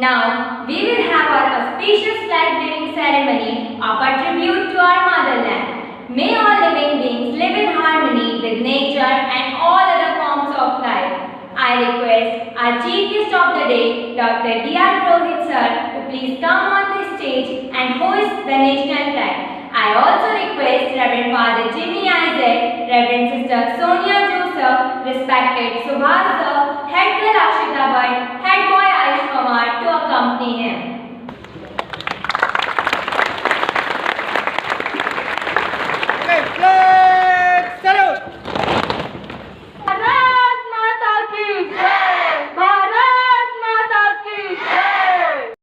Now, we will have our auspicious flag-waving ceremony of our tribute to our motherland. May all living beings live in harmony with nature and all other forms of life. I request our Chief Guest of the Day, Dr. D.R. Purohit sir, to please come on the stage and hoist the national flag. I also request Reverend Father Jimmy Isaac, Reverend Sister Sonia Joseph, respected Subhas sir, Head Girl Akshita Bhatt, Head Boy Ayush Kumar to accompany him. Okay, flag salute! Bharat माता की जय! भारत माता की जय!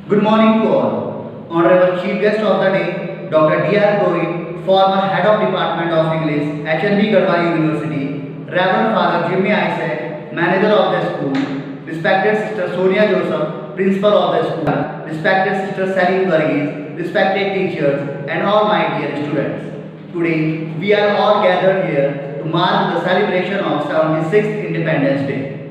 Good morning to all. Honorable Chief Guest of the Day, Dr. D.R. Purohit, former Head of Department of English, HND Garhwal University, Reverend Father Jimmy Isaac, Manager of the school, respected Sister Sonia Joseph, Principal of the school, respected Sister Salim Varghese, respected teachers, and all my dear students. Today, we are all gathered here to mark the celebration of 76th Independence Day.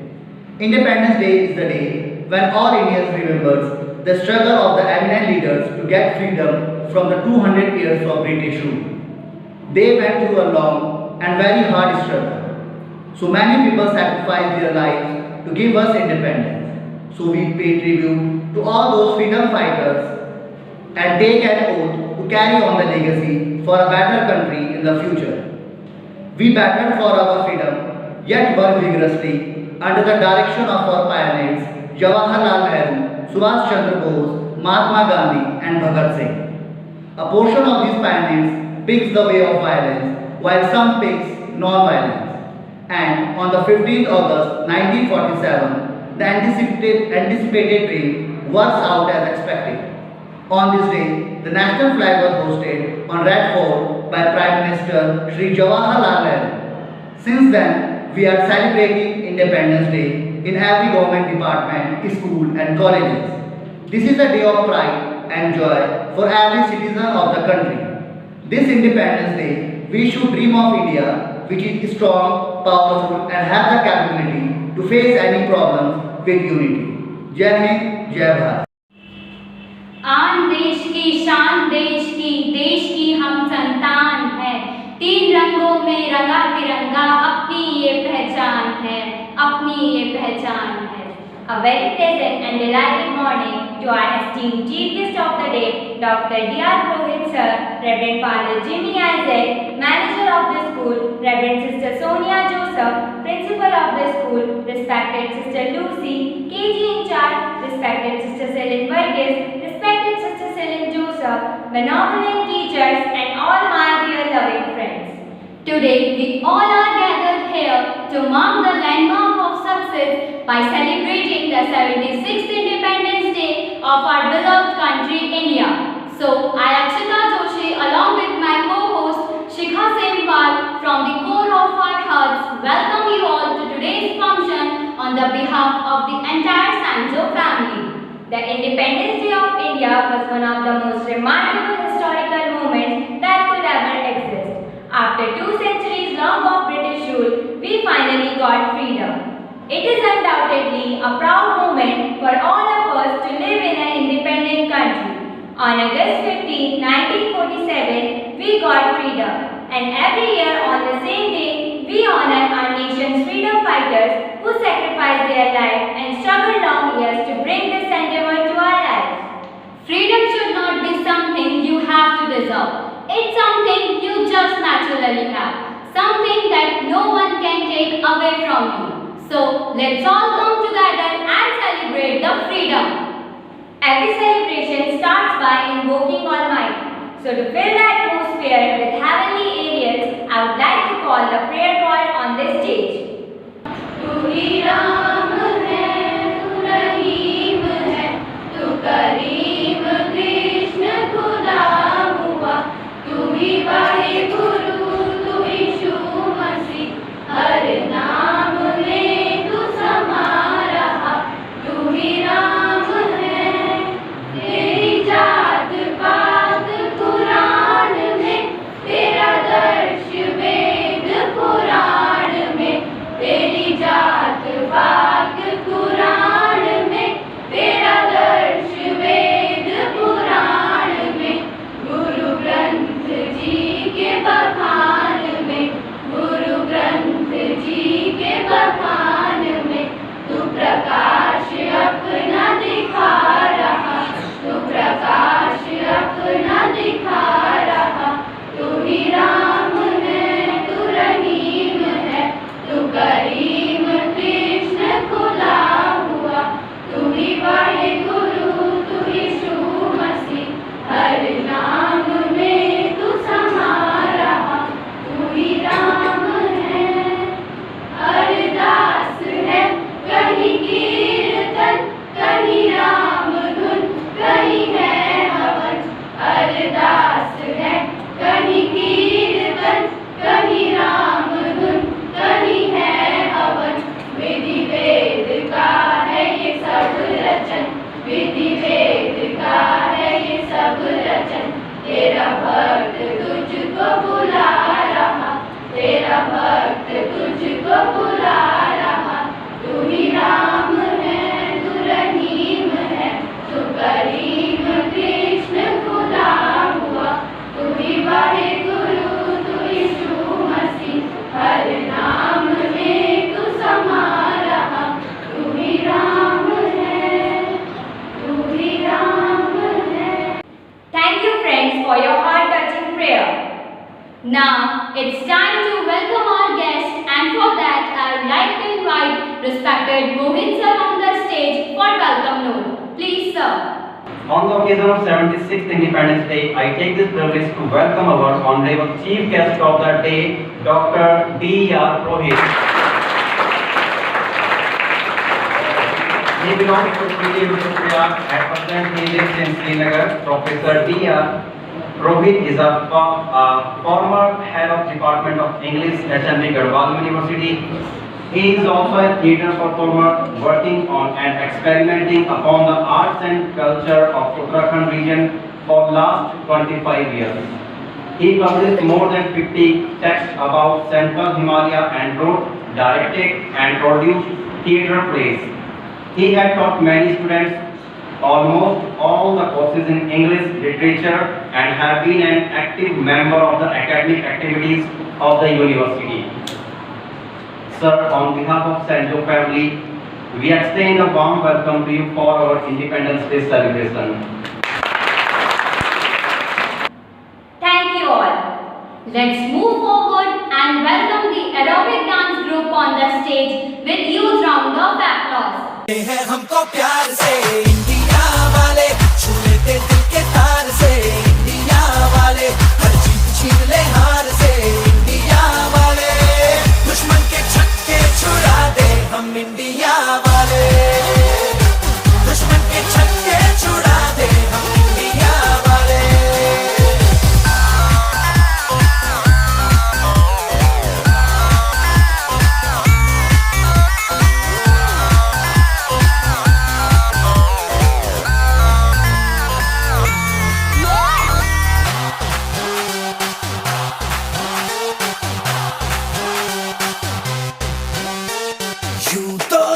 Independence Day is the day when all Indians remembers the struggle of the eminent leaders to get freedom from the 200 years of British rule. They went through a long and very hard struggle. So many people sacrificed their lives to give us independence. So we pay tribute to all those freedom fighters and take an oath to carry on the legacy for a better country in the future. We battled for our freedom, yet worked vigorously under the direction of our pioneers Jawaharlal Nehru, Subhash Chandra Bose, Mahatma Gandhi and Bhagat Singh. A portion of these pioneers picks the way of violence, while some picks non-violence. And on the 15th August 1947, the anticipated dream works out as expected. On this day, the national flag was hosted on Red Fort by Prime Minister Shri Jawaharlal Nehru. Since then, we are celebrating Independence Day in every government department, school and colleges. This is a day of pride and joy for every citizen of the country. This Independence Day, we should dream of India which is strong, powerful and have the capability to face any problems with unity. Jai Hind, Jai Bharat. आन देश की शान देश की हम संतान है। तीन रंगों में रंगा तिरंगा, अपनी ये पहचान है, अपनी ये पहचान है। A very pleasant and delighted morning to our esteemed Chief Guest of the Day, Dr. D.R. Purohit sir, Reverend Father Jimmy Isaac, Manager of the school, Reverend Sister Sonia Joseph, Principal of the school, respected Sister Lucy, KG in charge, respected Sister Celine Varghese, respected Sister Celine Joseph, benevolent teachers and all my dear loving friends. Today we all are gathered here to mark the landmark of success by celebrating the 76th Independence Day of our beloved country India. So I, Akshita Joshi, along with my co-host Shikha Senwal from the core of our hearts, welcome you all to today's function on the behalf of the entire Sanjo family. The Independence Day of India was one of the most remarkable historical moments that could ever exist. After 2 centuries long of British rule, we finally got freedom. It is undoubtedly a proud moment for all of us to live in an independent country. On August 15, 1947, we got freedom. And every year on the same day, we honor our nation's freedom fighters who sacrificed their lives and struggled long years to bring this endeavor to our lives. Freedom should not be something you have to deserve. It's something you just naturally have. Something that no one can take away from you. So, let's all come together and celebrate the freedom. Every celebration starts by invoking Almighty. So, to fill the atmosphere with heavenly aerials, I would like to call the prayer choir on this stage. Tu hi Ram hai, tu Rahim hai, tu Kareem Krishna Khuda hua, tu hi Vaheguru, tu Ishu Masih, har naam mein tu sama raha, tu hi Ram hai, teri jaat paat Quran mein, tera darsh ved Quran Now it's time to welcome our guest, and for that I would like to invite respected Mohit sir on the stage for welcome note. Please, sir. On the occasion of 76th Independence Day, I take this privilege to welcome our honorable chief guest of the day, Dr. D.R. Purohit. He belongs to P.D. Prayag. At present, he lives in Srinagar. Professor D.R. Purohit is a former head of Department of English at H.N.B. Garhwal University. He is also a theatre performer working on and experimenting upon the arts and culture of Uttarakhand region for last 25 years. He published more than 50 texts about Central Himalaya and wrote, directed and produced theatre plays. He had taught many students almost all the courses in English literature and have been an active member of the academic activities of the university. Sir, on behalf of Sanjo family, we extend a warm welcome to you for our Independence Day celebration. Thank you all. Let's move forward and welcome the aerobic dance group on the stage with huge round of applause. है हमको प्यार से India वाले, छू लेते दिल के तार से इंडिया वाले, हर जीत छीन ले हार से इंडिया वाले, दुश्मन के छक्के छुड़ा दे हम इंडिया वाले, दुश्मन के छक्के छुड़ा दे हम इंडिया वाले।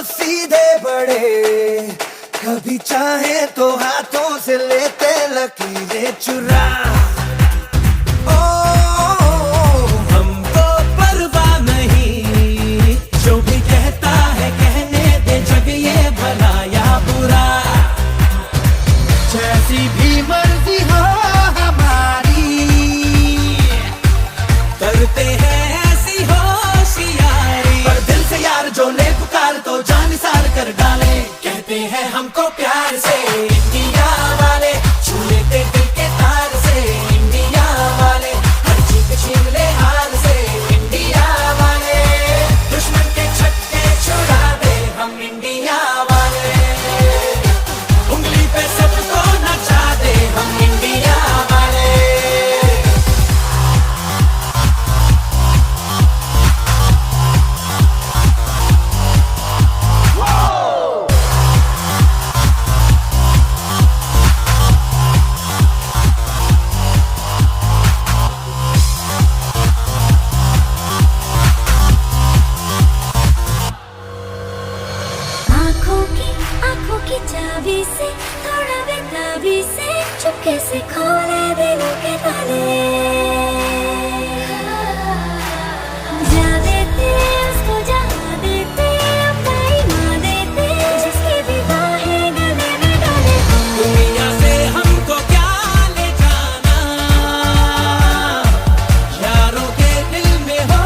सीधे बड़े कभी चाहे तो हाथों से लेते लकीरें चुरा, ओ हमको परवाह नहीं, जो भी कहता है कहने दे, जग ये भला या बुरा, जैसी भी मर्जी हो हमारी, करते हैं ऐसी होशियारी, पर दिल से यार जो ले पुकार तो जान निसार कर डाले, कहते हैं हमको प्यार से इंडिया वाले, छू लेते दिल के तार से इंडिया वाले, हर जीत छीन ले हार से इंडिया वाले, दुश्मन के छक्के छुड़ा दे हम इंडिया वाले, उंगली पे सबको नचा दे हम इंडिया वाले। आँखों की चाबी से, थोड़ा बेताबी से, चुपके से खोले दिलों के ताले, जा देते उसको जहाँ देते, अपना ईमान देते, जिसकी भी बाहें गले में डाले। दुनिया से हमको क्या ले जाना, यारों के दिल में हो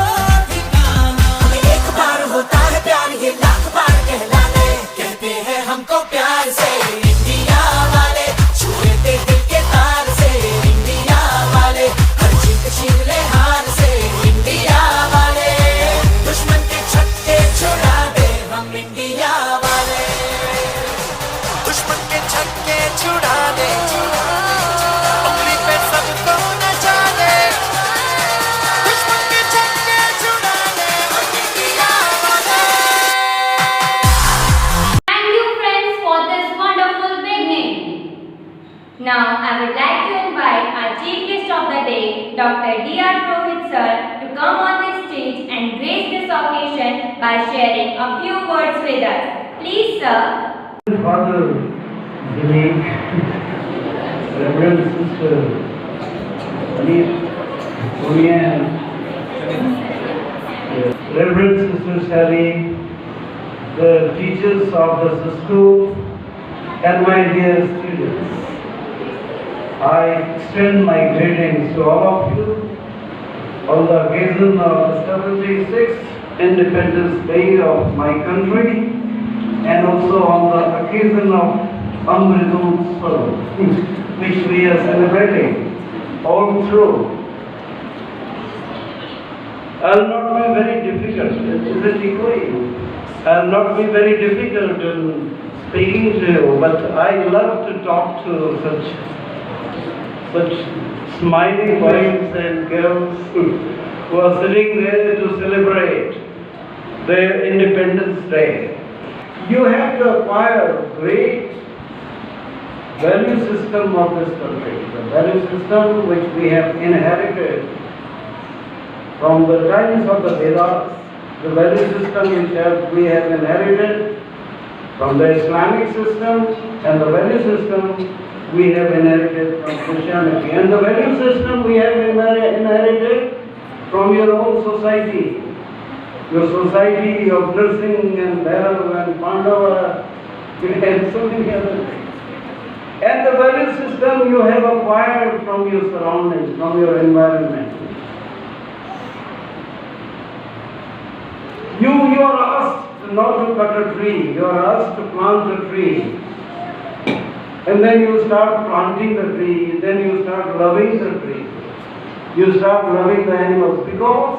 ठिकाना, एक बार होता है प्यार ये लाख बार कहलाने, कहते हैं हमको प्यार से इंडिया वाले, छू लेते दिल के तार से इंडिया वाले, हर जीत छीन ले हार से इंडिया वाले, दुश्मन के छक्के छुड़ा दे हम इंडिया वाले, दुश्मन के छक्के छुड़ा दे, उंगली पे सबको नचा दे, दुश्मन के छक्के छुड़ा दे हम इंडिया वाले। Thank you friends for this wonderful beginning. Now I would like to invite our chief guest of the day, Dr. D.R. Purohit sir, to come on this stage and grace this occasion by sharing a few words with us. Please, sir. Father Dinesh, Reverend Sister Anit Purian, Reverend Sister Sally, the teachers of the school, and my dear students. I extend my greetings to all of you on the occasion of the 76th Independence Day of my country, and also on the occasion of Amrit Utsav, which we are celebrating all through. I'll not be very difficult, is it echoing? I'll not be very difficult in speaking to you, but I love to talk to such smiling boys and girls who are sitting there to celebrate their Independence Day. You have to acquire great value system of this country, the value system which we have inherited from the times of the Vedas, the value system which we have inherited from the Islamic system, and the value system we have inherited from Christianity, and the value system we have inherited from your own society, your society of nursing and Bhairav and Pandava, and so many other things. And the value system you have acquired from your surroundings, from your environment. You are asked not to cut a tree, you are asked to plant a tree. And then you start planting the tree, then you start loving the tree. You start loving the animals, because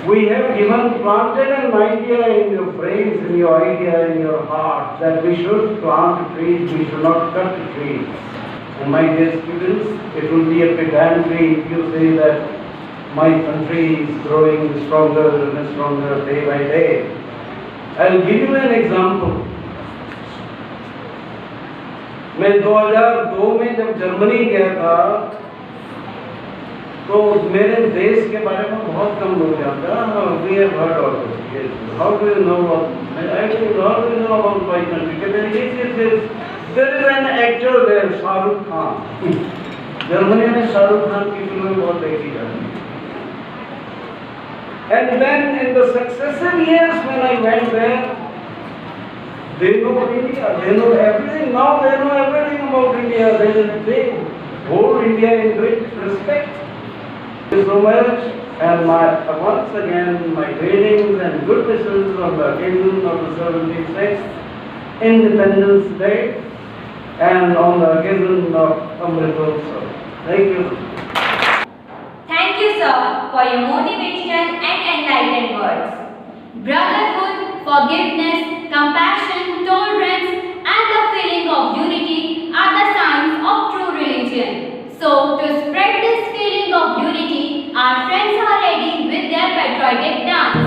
we have planted an idea in your brains, in your idea, in your heart, that we should plant trees, we should not cut trees. And my dear students, it will be a pedantry if you say that my country is growing stronger and stronger day by day. I'll give you an example. मैं 2002 में जब Germany गया था, तो मेरे देश के बारे में बहुत कम लोग जानते हैं. We have heard of it. How do you know about? How do you know about my country? Yes. There is an actor there, Shah Rukh Khan. Germany में शाह रुख खान की फिल्में बहुत देखी जाती हैं. And then in the successive years when I went there, they know India, they know everything. Now they know everything about India. They hold India in great respect. Thank you so much, and once again my greetings and good wishes on the occasion of the 76th Independence Day and on the occasion of Amrit Utsav. Thank you. Thank you, sir, for your motivation and enlightened words. Brotherhood, forgiveness, compassion, tolerance, and the feeling of unity are the signs of true religion. So, to spread this feeling of unity, our friends are ready with their patriotic dance.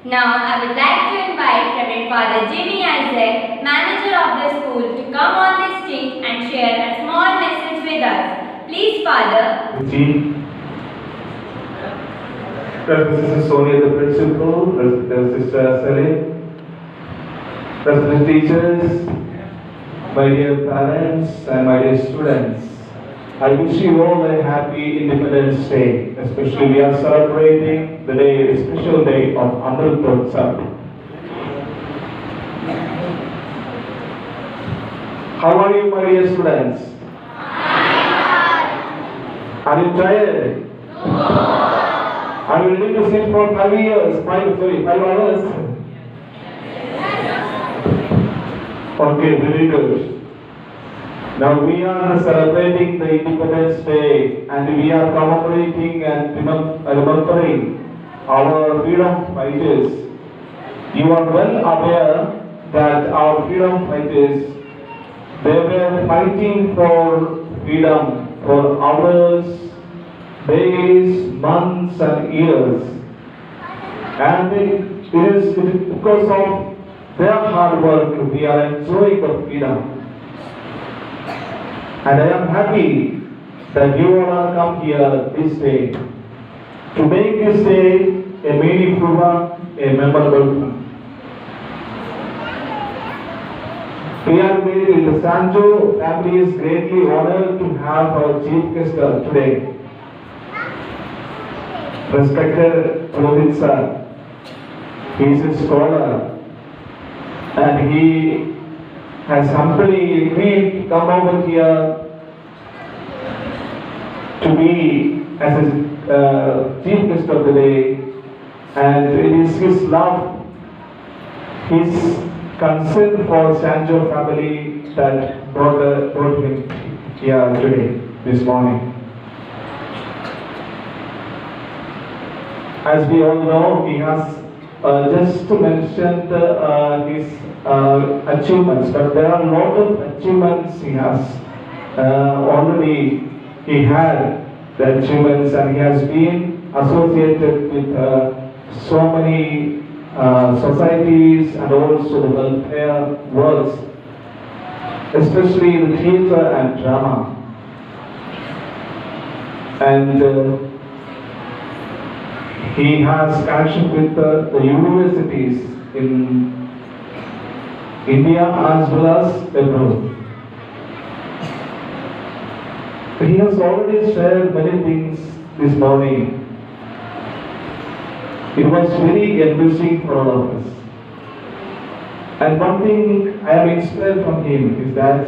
Now I would like to invite Reverend Father Jimmy Isaac, manager of the school, to come on the stage and share a small message with us. Please, Father. Mrs. Sonia, the principal, Sister Salim, President teachers, my dear parents and my dear students, I wish you all a happy Independence Day. Especially we are celebrating the day, a special day of Amrit Mahotsav. How are you, my dear students? Are you tired? Are you ready to sit for 5 years? 5 hours? Okay, very good. Now we are celebrating the Independence Day and we are commemorating and remembering our freedom fighters. You are well aware that our freedom fighters, they were fighting for freedom for hours, days, months and years. And it is because of their hard work we are enjoying the freedom. And I am happy that you all are come here this day to make this day a meaningful one, a memorable one. We are the Sanjo family is greatly honored to have our chief guest today. Respected Rohit sir, he is a scholar and he has humbly agreed to come over here to be as a chief guest of the day, and it is his love, his concern for Sanjo family that brought him here today, this morning. As we all know, he has just mentioned his achievements, but there are a lot of achievements he has already. He had the achievements and he has been associated with so many societies and also the welfare works, especially in the theatre and drama. And he has connection with the universities in India as well as abroad. He has already shared many things this morning. It was very enriching for all of us. And one thing I am inspired from him is that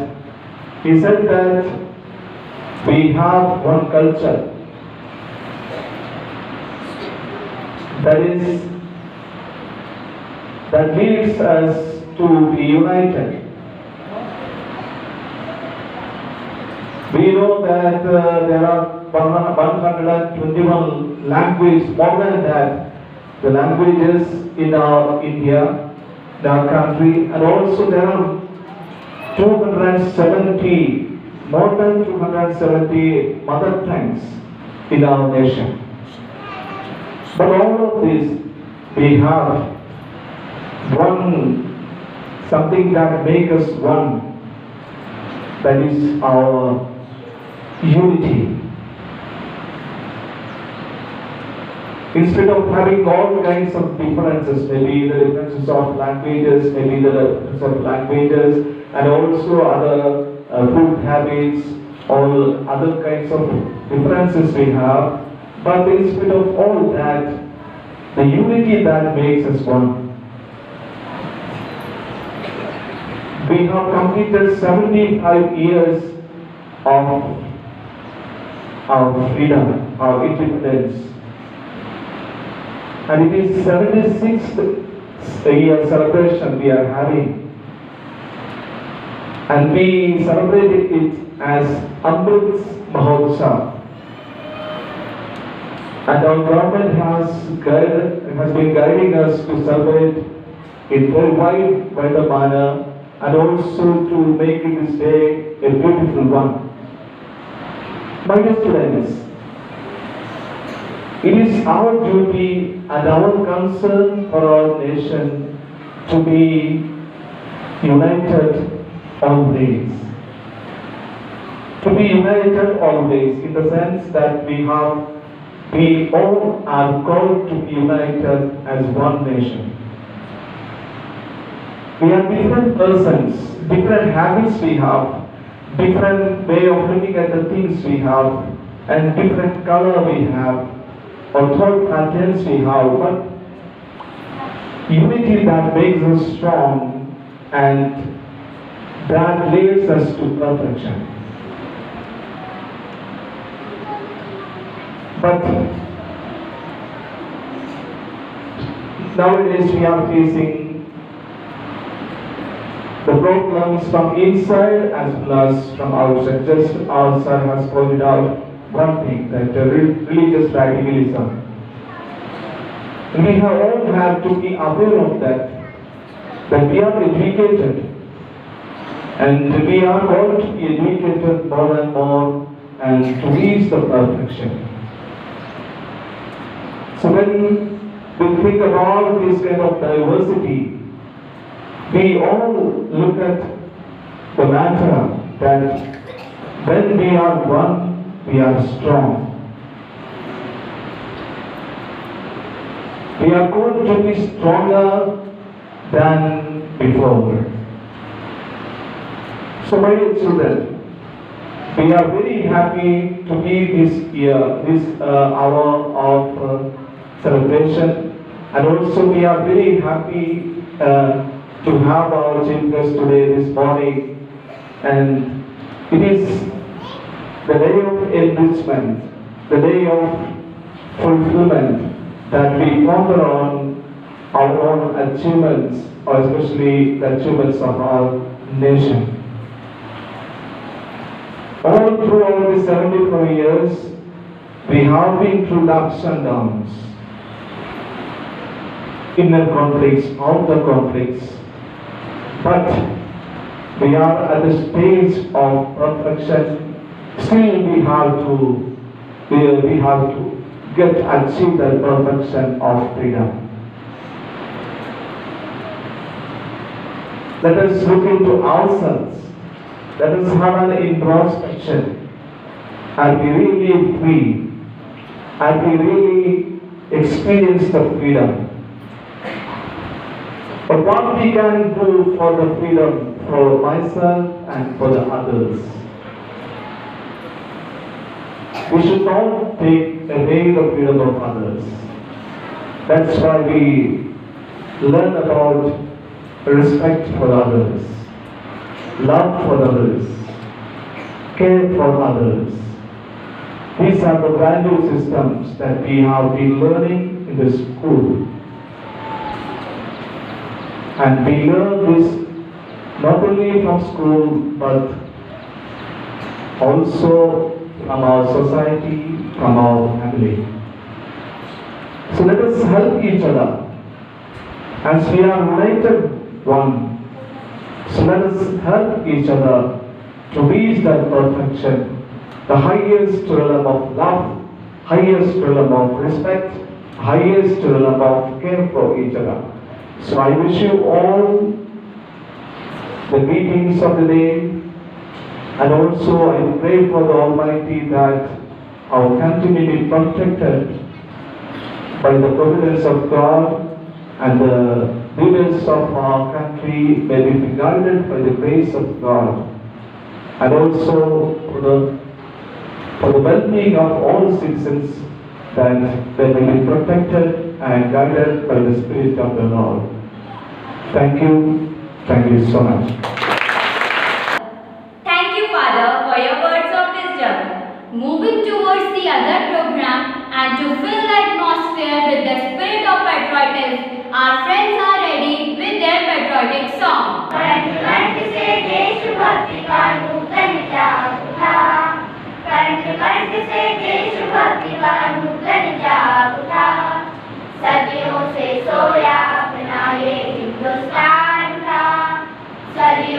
he said that we have one culture that leads us to be united. We know that there are 121 languages, more than that, the languages in our India, in our country, and also there are 270, more than 270 mother tongues in our nation. But all of this, we have something that makes us one, that is our unity. Instead of having all kinds of differences, maybe the differences of languages, and also other food habits, all other kinds of differences we have, but instead of all that, the unity that makes us one. We have completed 75 years of our freedom, our independence. And it is 76th year celebration we are having. And we celebrated it as Amrit Mahotsav. And our government has been guiding us to celebrate in very wide manner and also to make this day a beautiful one. My dear students, It is our duty and our concern for our nation to be united always. To be united always in the sense that we all are called to be united as one nation. We are different persons, different habits we have, different way of looking at the things we have, and different color we have, or thought patterns we have, but unity that makes us strong and that leads us to perfection. But nowadays we are facing the problems from inside as well as from outside. Just our sir has pointed out one thing, that religious radicalism. We all have to be aware of that we are educated and we are going to be educated more and more and to reach the perfection. So when we think about this kind of diversity, we all look at the matter that when we are one, we are strong. We are going to be stronger than before. So my dear children, we are very happy to be this year, this hour of celebration, and also we are very happy to have our chief guest today this morning, and it is the day of enrichment, the day of fulfillment that we ponder on our own achievements, or especially the achievements of our nation. All throughout the 74 years, we have been through ups and downs, inner conflicts, outer conflicts, but we are at the stage of perfection. Still we have to achieve the perfection of freedom. Let us look into ourselves. Let us have an introspection. Are we really free? Are we really experience the freedom? But what we can do for the freedom for myself and for the others? We should not take away the freedom of others. That's why we learn about respect for others, love for others, care for others. These are the value systems that we have been learning in the school. And we learn this not only from school but also from our society, from our family. So let us help each other as we are united one. So let us help each other to reach that perfection, the highest realm of love, highest realm of respect, highest realm of care for each other. So I wish you all the greetings of the day, and also I pray for the Almighty that our country may be protected by the providence of God, and the leaders of our country may be guided by the grace of God, and also for the well-being of all citizens, that they may be protected and guided by the Spirit of the Lord. Thank you so much. Thank you, Father, for your words of wisdom. Moving towards the other program and to fill the atmosphere with the spirit of patriotism, our friends are ready with their patriotic song. कंठ से देशभक्ति का नूतन जागुता, कंठ से देशभक्ति का नूतन जागुता, सदियों से सोया अपना ये हिंदुस्तान था, सदियों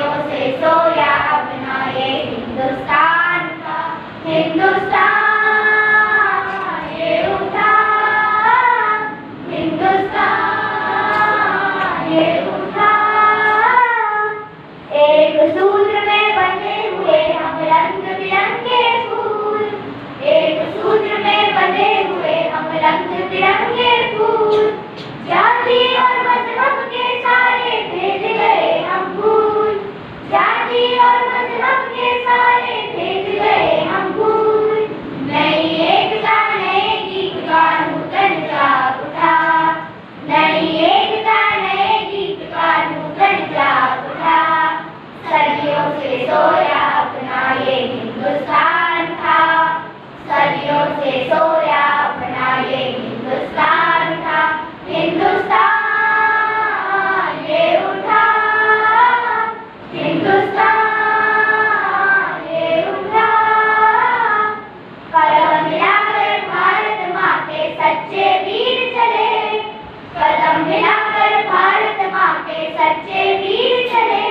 सच्चे वीर चले,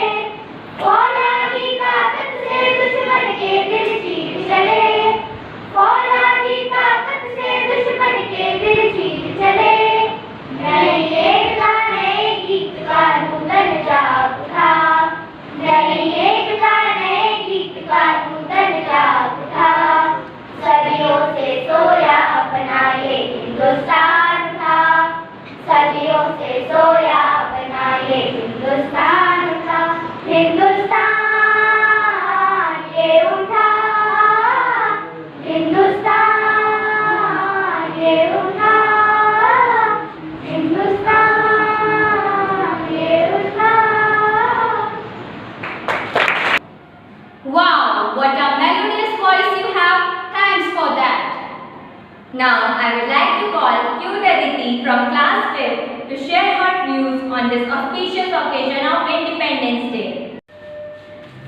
फौलादी ताकत से दुश्मन के दिल चीर चले, फौलादी ताकत से दुश्मन के दिल चीर चले। नए एकता नए गीत का नूतन जाग उठा, नए एकता नए गीत का नूतन जाग उठा। सदियों से सोया अपना ये हिंदुस्तान था, सदियों से सोया अपना ये हिंदुस्तान था। हिंदुस्तान ये उठा, हिंदुस्तान ये उठा, हिंदुस्तान ये उठा। Wow, what a melodious voice you have. Thanks for that. Now I would like to call Q. Aditi from class 5th to share her views on this auspicious occasion of Independence Day.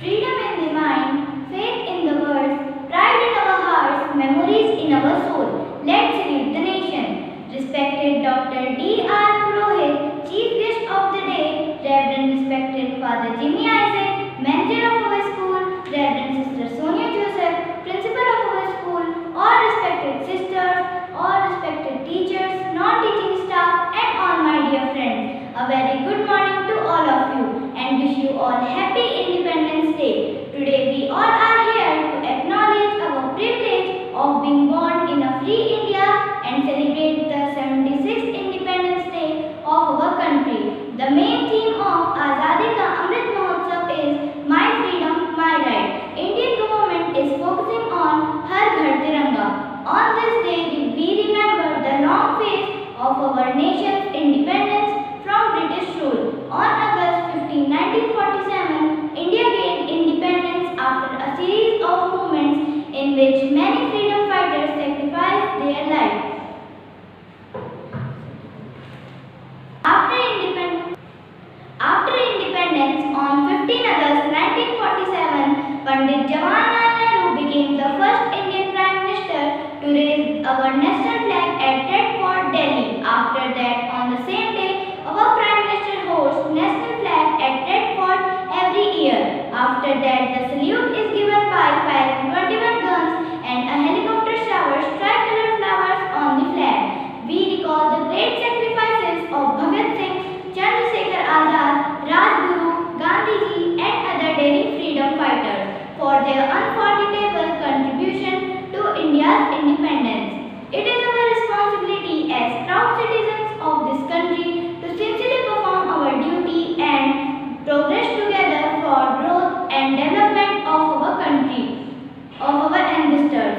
Freedom in the mind, faith in the words, pride in our hearts, memories in our soul. Let's salute the nation. Respected Dr. D.R. Purohit, Chief Guest of the Day, Reverend respected Father Jimmy Isaac, Manager of our school, Reverend Sister Sonia Joseph, Principal of our school, all respected sisters, all respected teachers, non-teaching staff, and all my dear friends. A very good morning to all of you and wish you all happy Independence Day. Today we all are here to acknowledge our privilege of being born in a free India and celebrate the 76th Independence Day of our country. The main theme of Azadi Ka Amrit Mahotsav is My Freedom, My Right. Indian government is focusing on Har Ghar Tiranga. On this day, we remember the long phase of our nation's independence from British rule. On August 15, 1947, India gained independence after a series of movements in which many freedom fighters sacrificed their lives. After independence, on 15 August 1947, Pandit Jawaharlal Nehru became the first Indian Prime Minister to raise our national flag at Red Fort, Delhi. After that, on the same day, our Prime Minister hosts national flag at Red Fort every year. After that, the salute is given by firing 21 guns and a helicopter showers tricolor flowers on the flag. We recall the great sacrifices of Bhagat Singh, Chandrasekhar Azad, Rajguru, Gandhiji and other daring freedom fighters for their unforgettable contribution to India's independence. It is our responsibility as proud citizens of this country to sincerely perform our duty and progress together for growth and development of our country, of our ancestors.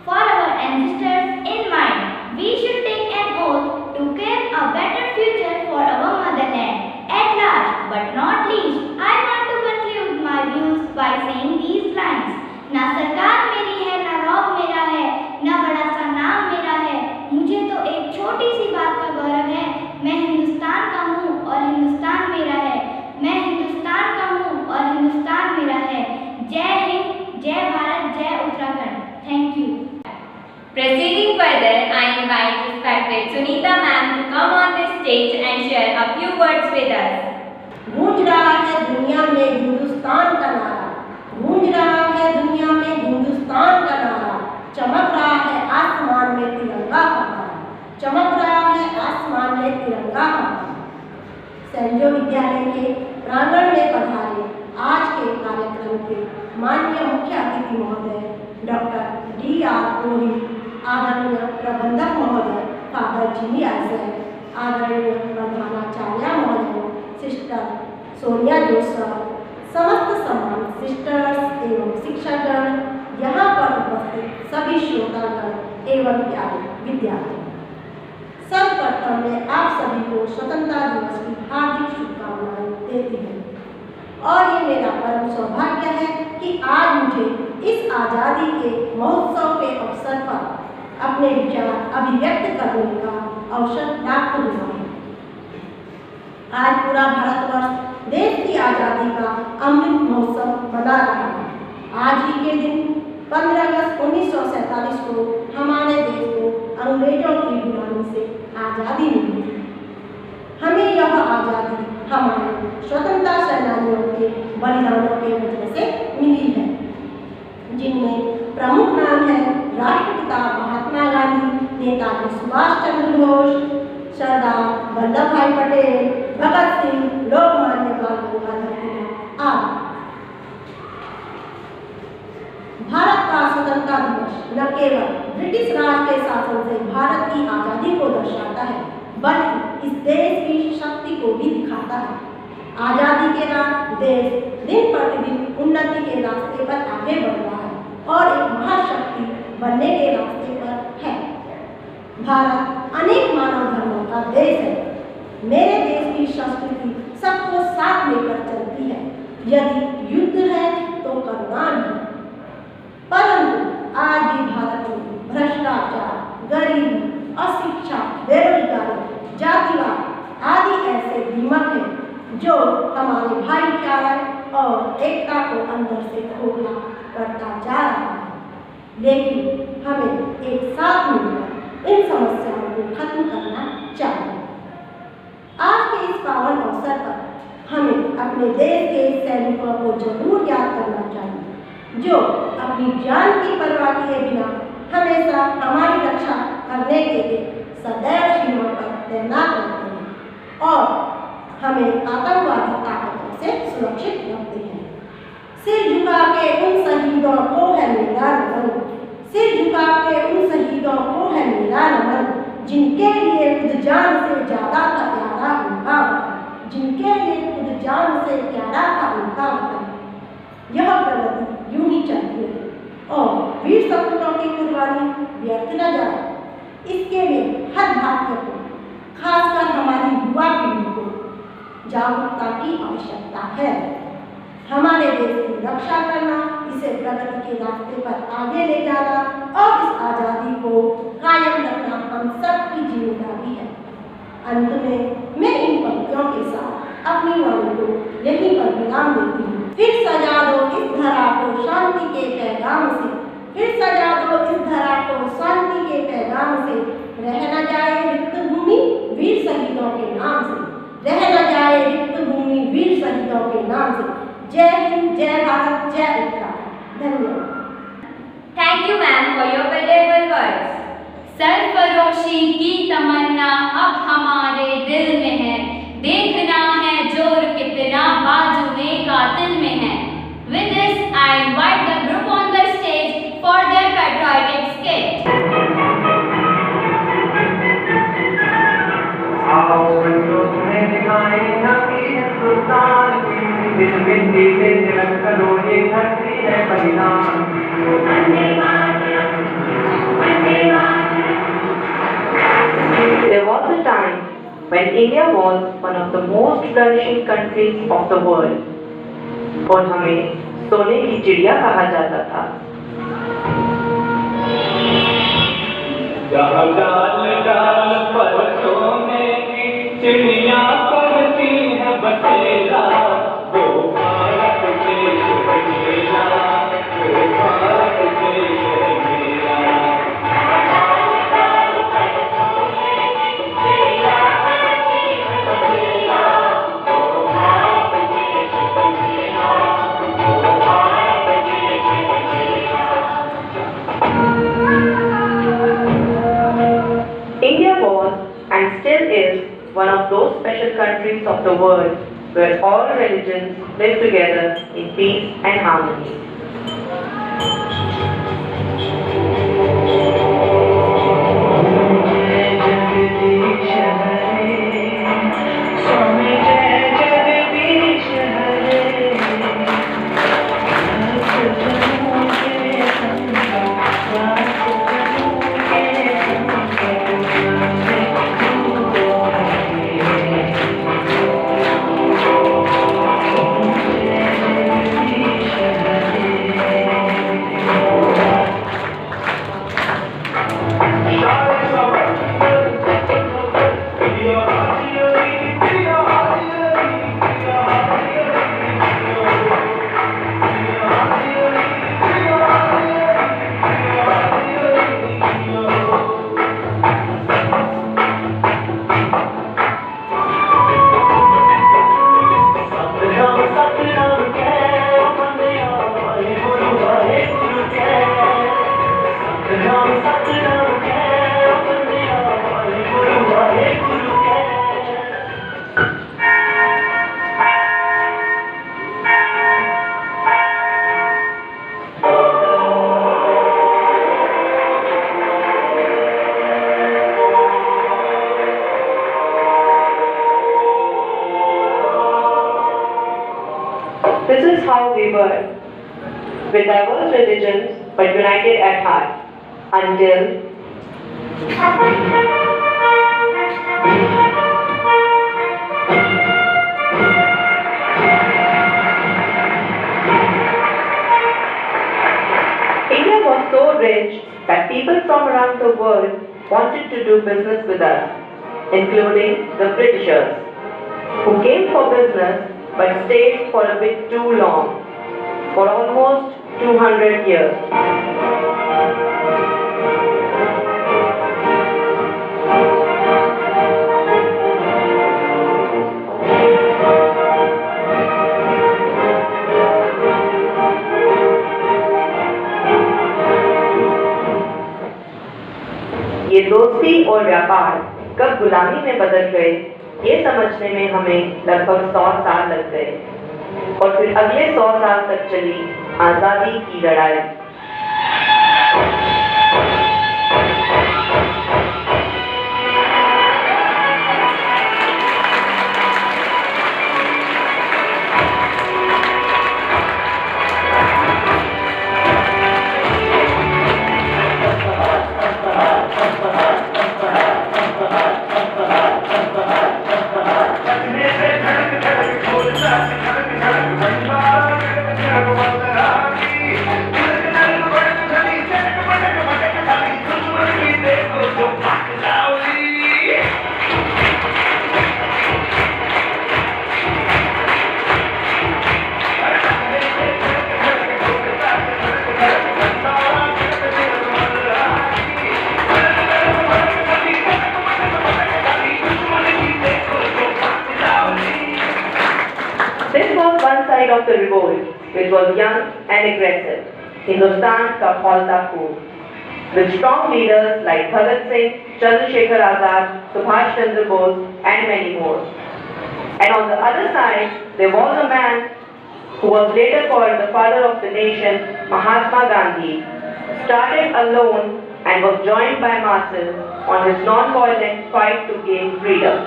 For our ancestors in mind, we should take an oath to create a better future for our motherland. At last, but not least, I want to conclude my views by saying these lines. ना सरकार मेरी है, ना रौब मेरा है, ना बड़ा सा नाम मेरा है, मुझे तो एक छोटी सी बात का गौरव है। मैं हिंदुस्तान का हूँ और हिंदुस्तान मेरा है, मैं हिंदुस्तान का हूँ और हिंदुस्तान मेरा है। जय हिंद, जय भारत, जय Uttarakhand. Thank you. Proceeding further, I invite respected Sunita ma'am to come on this stage and share a few words with us. गूंज रहा है दुनिया में हिंदुस्तान का नारा, गूंज रहा है दुनिया में हिंदुस्तान का नारा, चमक रहा है आसमान में तिरंगा हमारा, चमक रहा है आसमान में तिरंगा हमारा। सेंट जो विद्यालय के प्रांगण में पधारे आज के कार्यक्रम के माननीय मुख्य अतिथि महोदय डॉक्टर D.R. पुरोहित, आदरणीय प्रबंधक महोदय फादर जिमी आइजैक, आदरणीय प्रधानाचार्य महोदय सिस्टर सोनिया जोसफ, समस्त सम्मानित सिस्टर्स एवं शिक्षकगण, यहाँ पर उपस्थित सभी श्रोतागण एवं प्यारे विद्यार्थी, सर्वप्रथम मैं आप सभी को स्वतंत्रता दिवस की हार्दिक शुभकामनाएं देती हूँ और ये मेरा परम सौभाग्य है कि आज मुझे इस आज़ादी के महोत्सव के अवसर पर अपने विचार अभिव्यक्त करने का अवसर प्राप्त हुआ है। आज पूरा भारतवर्ष देश की आज़ादी का अमृत महोत्सव मना रहा है। आज ही के दिन 15 अगस्त 1947 को हमारे देश को अंग्रेजों की गुलामी से आज़ादी मिली। हमारे स्वतंत्रता सेनानियों के बलिदानों के वजह से मिली है, जिनमें प्रमुख नाम है राष्ट्रपिता महात्मा गांधी, नेताजी सुभाष चंद्र बोस, सरदार वल्लभ भाई पटेल, भगत सिंह, लोकमान्य बाल गंगाधर तिलक आदि। भारत का स्वतंत्रता दिवस न केवल ब्रिटिश राज के शासन से भारत की आजादी को दर्शाता है, बल्कि इस देश की शक्ति को भी दिखाता है। आजादी के बाद देश दिन प्रतिदिन उन्नति के रास्ते पर आगे बढ़ रहा है और एक महाशक्ति बनने के रास्ते पर है। भारत अनेक मानव धर्मों का देश है। मेरे देश की संस्कृति सबको साथ लेकर चलती है। यदि युद्ध है तो करुणा है, परंतु आज भी भारत में भ्रष्टाचार, गरीबी, अशिक्षा, बेरोजगारी, जातिवाद आदि ऐसे दीमक हैं जो हमारे भाईचारा और एकता को अंदर से खोखला करता जा रहा है। लेकिन हमें एक साथ मिलकर इन समस्याओं को खत्म करना चाहिए। आज के इस पावन अवसर पर हमें अपने देश के सैनिकों को जरूर याद करना चाहिए, जो अपनी जान की परवाह किए बिना हमेशा हमारी रक्षा करने के लिए सदैव सीमा पर तैनात रहते हैं और हमें आतंकवादी ताकतों से सुरक्षित रखते हैं। सिर झुका के उन शहीदों को है मेरा नमन, सिर झुका के उन शहीदों को है मेरा नमन, जिनके लिए खुद जान से ज्यादा था प्यारा उनका वतन, जिनके लिए खुद जान से प्यारा था उनका वतन। यह प्रगति यूं ही चलती है और वीर सपूतों की कुर्बानी व्यर्थ न जाए, इसके लिए हर भारतीय को, खासकर हमारी युवा पीढ़ी को जागरूकता की आवश्यकता है। हमारे देश की रक्षा करना, इसे प्रगति के रास्ते पर आगे ले जाना और इस आज़ादी को कायम रखना हम सबकी जिम्मेदारी है। अंत में मैं इन पंक्तियों के साथ अपनी वाणी को यहीं पर विराम देती हूँ। फिर सजा दो इस धरा को शांति के पैगाम से, फिर सजा दो इस धरा को शांति के पैगाम से, रह न जाए रिक्त भूमि वीर शहीदों के नाम से, रह न जाए रिक्त भूमि वीर शहीदों के नाम से। जय हिंद, जय भारत, जय उत्तराखंड। धन्यवाद। Thank you ma'am for your valuable words. सरफरोशी की तमन्ना अब हमारे दिल में है, देखना है जोर कितना बाजू में कातिल में है। With this, I invite the group on the stage for their patriotic skit. आओ बच्चों तुम्हें दिखाएं अपनी हिंदुस्तान की, इस मिट्टी से तिलक करो ये धरती है बलिदान। There was a time when India was one of the most flourishing countries of the world और हमें सोने की चिड़िया कहा जाता था। जहाँ डाल डाल पर सोने की चिड़िया करती है बसेरा, वो भारत देश है मेरा, वो भारत देश है मेरा। India was and still is one of those special countries of the world where all religions live together in peace and harmony. how we were, with diverse religions but united at heart, until India was so rich that people from around the world wanted to do business with us, including the Britishers, who came for business but stayed for a bit too long, for almost 200 years. ये दोस्ती और व्यापार कब गुलामी में बदल गए, ये समझने में हमें लगभग 100 साल लग गए और फिर अगले 100 साल तक चली आजादी की लड़ाई। Of the revolt, which was young and aggressive, Hindustan ka Khalsa coup, with strong leaders like Bhagat Singh, Chandrasekhar Azad, Subhash Chandra Bose, and many more. And on the other side, there was a man who was later called the father of the nation, Mahatma Gandhi, started alone and was joined by masses on his non-violent fight to gain freedom.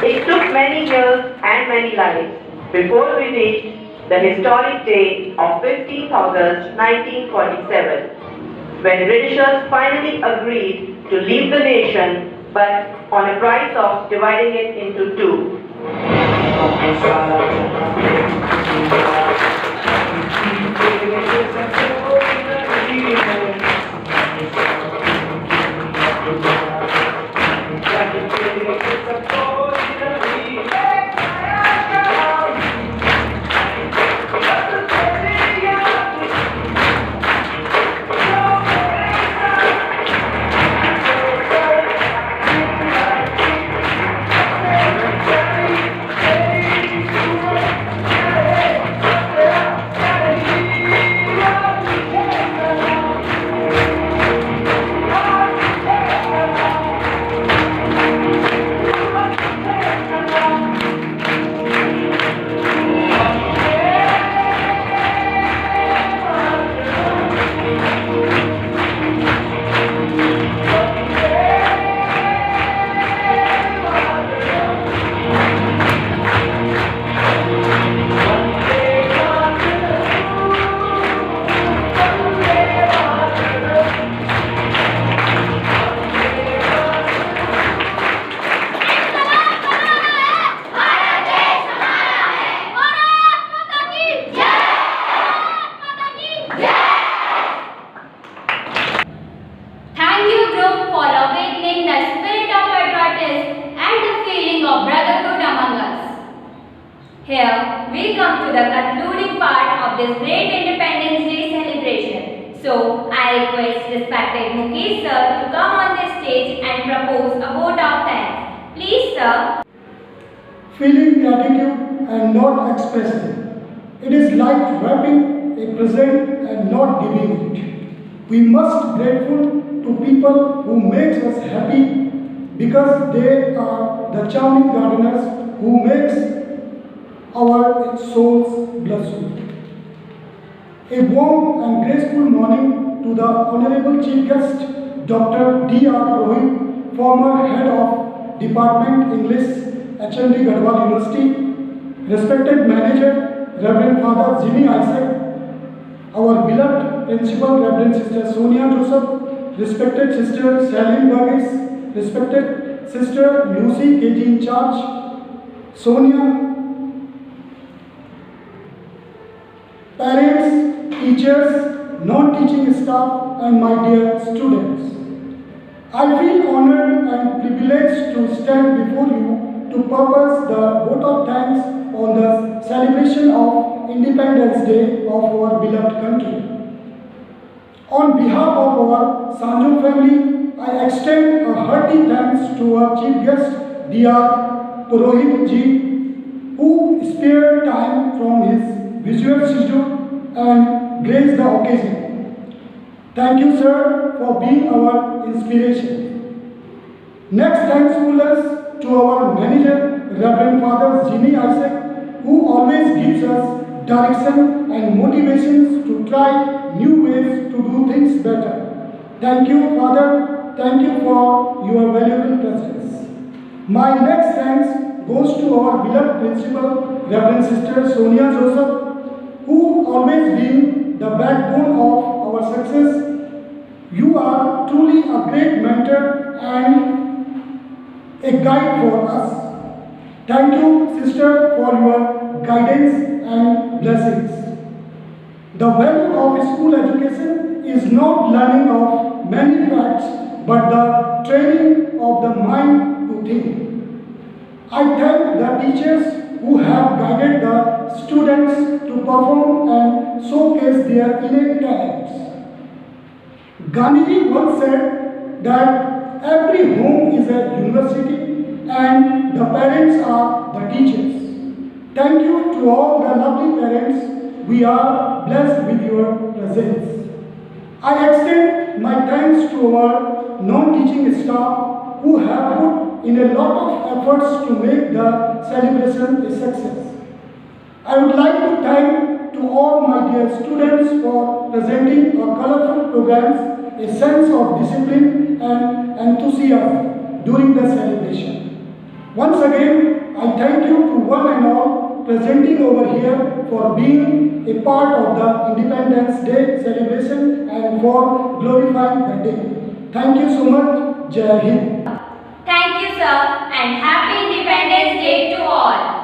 It took many years and many lives before we reached the historic day of 15th August 1947, when Britishers finally agreed to leave the nation, but on a price of dividing it into two. Here we come to the concluding part of this great Independence Day celebration. So I request respected Mukesh sir to come on the stage and propose a vote of thanks. Please sir. Feeling gratitude and not expressing. It is like wrapping a present and not giving it. We must be grateful to people who makes us happy because they are the charming gardeners who makes our souls blissful. A warm and graceful morning to the Honorable Chief Guest, Dr. D.R. Purohit, former Head of Department English, HND Garhwal University, respected Manager, Reverend Father Jimmy Isaac, our beloved Principal, Reverend Sister Sonia Joseph, respected Sister Shailene Varghese, respected Sister Lucy KG in charge, Sonia, parents, teachers, non-teaching staff, and my dear students. I feel honored and privileged to stand before you to purpose the vote of thanks on the celebration of Independence Day of our beloved country. On behalf of our Sanjo family, I extend a hearty thanks to our Chief Guest, D.R. Purohit ji, who spared time from his visual schedule and graced the occasion. Thank you, sir, for being our inspiration. Next, thankfulness to our manager, Reverend Father Jimmy Isaac, who always gives us direction and motivations to try new ways to do things better. Thank you, Father. Thank you for your valuable presence. My next thanks goes to our beloved principal, Reverend Sister Sonia Joseph, who always been the backbone of our success. You are truly a great mentor and a guide for us. Thank you, sister, for your guidance and blessings. The value of school education is not learning of many facts, but the training of the mind to think. I thank the teachers who have guided the students to perform and showcase their innate talents. Gandhiji once said that every home is a university and the parents are the teachers. Thank you to all the lovely parents. We are blessed with your presence. I extend my thanks to our non-teaching staff who have put in a lot of efforts to make the celebration a success. I would like to thank to all my dear students for presenting a colorful programs, a sense of discipline and enthusiasm during the celebration. Once again, I thank you to one and all presenting over here for being a part of the Independence Day celebration and for glorifying the day. Thank you so much. Jai Hind. Thank you sir and happy Independence Day to all.